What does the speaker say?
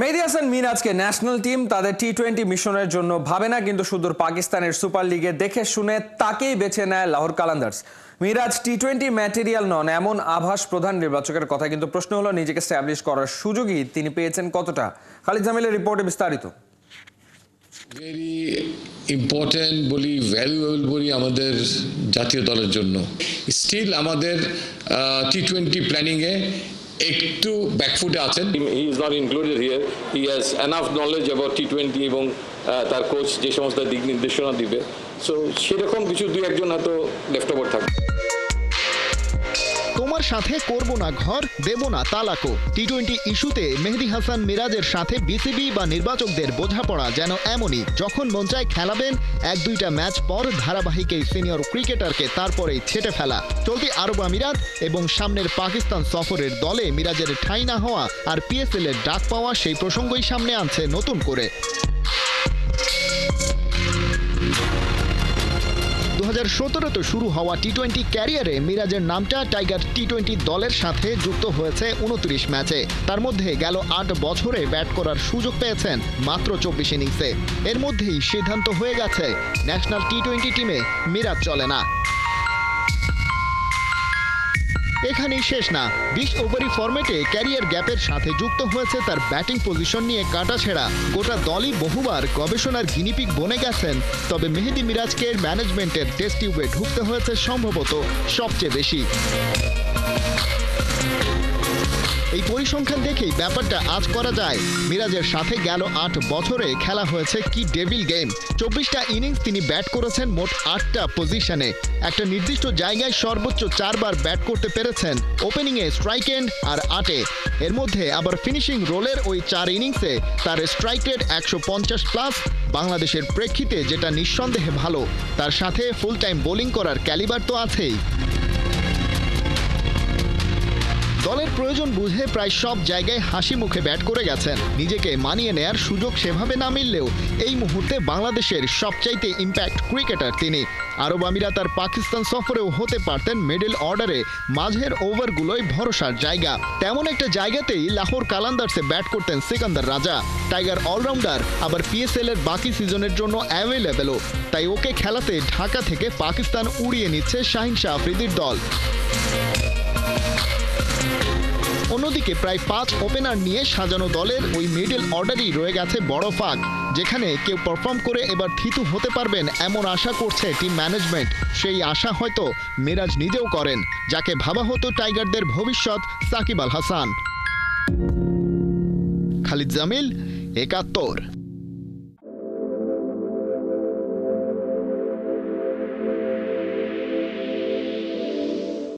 মেহেদী Hasan মিরাজকে national team তাদের টি-20 মিশনের জন্য ভাবে না, কিন্তু সুদূর পাকিস্তানের সুপার লিগে দেখে শুনে তাকেই বেছে নেয় লাহোর কালান্দার্স। মিরাজ টি-20 ম্যাটেরিয়াল নন এমন আভাস প্রধান নির্বাচকের কথা, কিন্তু প্রশ্ন হলো নিজেকে স্ট্যাবলিশ করার সুযোগই তিনি পেয়েছেন কতটা। খালিদ জামিলের রিপোর্টে বিস্তারিত। ভেরি ইম্পর্টেন্ট বলি, ভ্যালুয়েবল বলি আমাদের জাতীয় দলের জন্য। স্টিল আমাদের টি-20 প্ল্যানিংয়ে একটু ব্যাকফুটে আছেন। He is not included here. He has enough knowledge about টি-20 এবং তার কোচ যে সমস্ত দিক নির্দেশনা দিবে, সো সেরকম কিছু দুই একজন হয়তো লেফট ওভার থাকবে। তোমার সাথে করব না ঘর, দেব না তালাকো। টি-20 ইস্যুতে মেহেদী হাসান মিরাজের সাথে বিসিবি বা নির্বাচকদের বোঝাপড়া যেন এমনই, যখন মন চায় খেলাবেন, এক দুইটা ম্যাচ পর ধারাবাহিক এই সিনিয়র ক্রিকেটারকে তারপরেই ছেটে ফেলা। চলতি আরব আমিরাত এবং সামনের পাকিস্তান সফরের দলে মিরাজের ঠাঁই না হওয়া আর পিএসএল এর ডাক পাওয়া সেই প্রসঙ্গই সামনে আনছে নতুন করে। 2017-তে শুরু হওয়া টি-20 ক্যারিয়ারে মিরাজের নামটা টাইগার টি-20 দলের সাথে যুক্ত হয়েছে 29 ম্যাচে। তার মধ্যে গেল 8 বছরে ব্যাট করার সুযোগ পেয়েছেন মাত্র 24 ইনিংসে। এর মধ্যেই সিদ্ধান্ত হয়ে গেছে ন্যাশনাল টি-20 টিমে মিরাজ চলে না। এখানেই শেষ না, 20 ওভারি ফরম্যাটে ক্যারিয়ার গ্যাপের সাথে যুক্ত হয়েছে তার ব্যাটিং পজিশন নিয়ে কাটাছেঁড়া। গোটা দলই বহুবার গবেষণার গিনিপিগ বনে গেছেন, তবে মেহেদী মিরাজকে ম্যানেজমেন্টের টেস্ট টিউবে ঢুকতে হয়েছে সম্ভবত সবচেয়ে বেশি। এই পরিসংখ্যান দেখেই ব্যাপারটা আজ করা যায়। মিরাজের সাথে গেল 8 বছরে খেলা হয়েছে কি ডেভিল গেম। 24টা ইনিংস তিনি ব্যাট করেছেন মোট 8টা পজিশনে। একটা নির্দিষ্ট জায়গায় সর্বোচ্চ 4 বার ব্যাট করতে পেরেছেন, ওপেনিংয়ে, স্ট্রাইক এন্ড আর 8-এ। এর মধ্যে আবার ফিনিশিং রোলের ওই 4 ইনিংসে তার স্ট্রাইক রেট 150+। বাংলাদেশের প্রেক্ষিতে যেটা নিঃসন্দেহে ভালো, তার সাথে ফুল টাইম বোলিং করার ক্যালিবার তো আছেই। দলের প্রয়োজন বুঝে প্রায় সব জায়গায় হাসি মুখে ব্যাট করে গেছেন। নিজেকে মানিয়ে নেয়ার সুযোগ সেভাবে না মিললেও এই মুহূর্তে বাংলাদেশের সবচাইতে ইম্প্যাক্ট ক্রিকেটার তিনি। আরব আমিরাত আর পাকিস্তান সফরেও হতে পারতেন মিডল অর্ডারে মাঝের ওভারগুলোই ভরসার জায়গা। তেমন একটা জায়গাতেই লাহোর কালান্দার্সে ব্যাট করতেন সিকান্দার রাজা। টাইগার অলরাউন্ডার, আবার পিএসএল এর বাকি সিজনের জন্য অ্যাভেলেবেলও। তাই ওকে খেলাতে ঢাকা থেকে পাকিস্তান উড়িয়ে নিচ্ছে শাহিন শাহ আফ্রিদির দল। অন্যদিকে প্রায় 5 ওপেনার নিয়ে সাজানো দলের ওই মিডল অর্ডারই রয়ে গেছে বড় ফাঁক, যেখানে কেউ পারফর্ম করে এবার থিতু হতে পারবেন এমন আশা করছে টিম ম্যানেজমেন্ট। সেই আশা হয়তো মিরাজ নিজেও করেন, যাকে ভাবা হতো টাইগারদের ভবিষ্যৎ সাকিব আল হাসান। খালিদ জামিল, 71।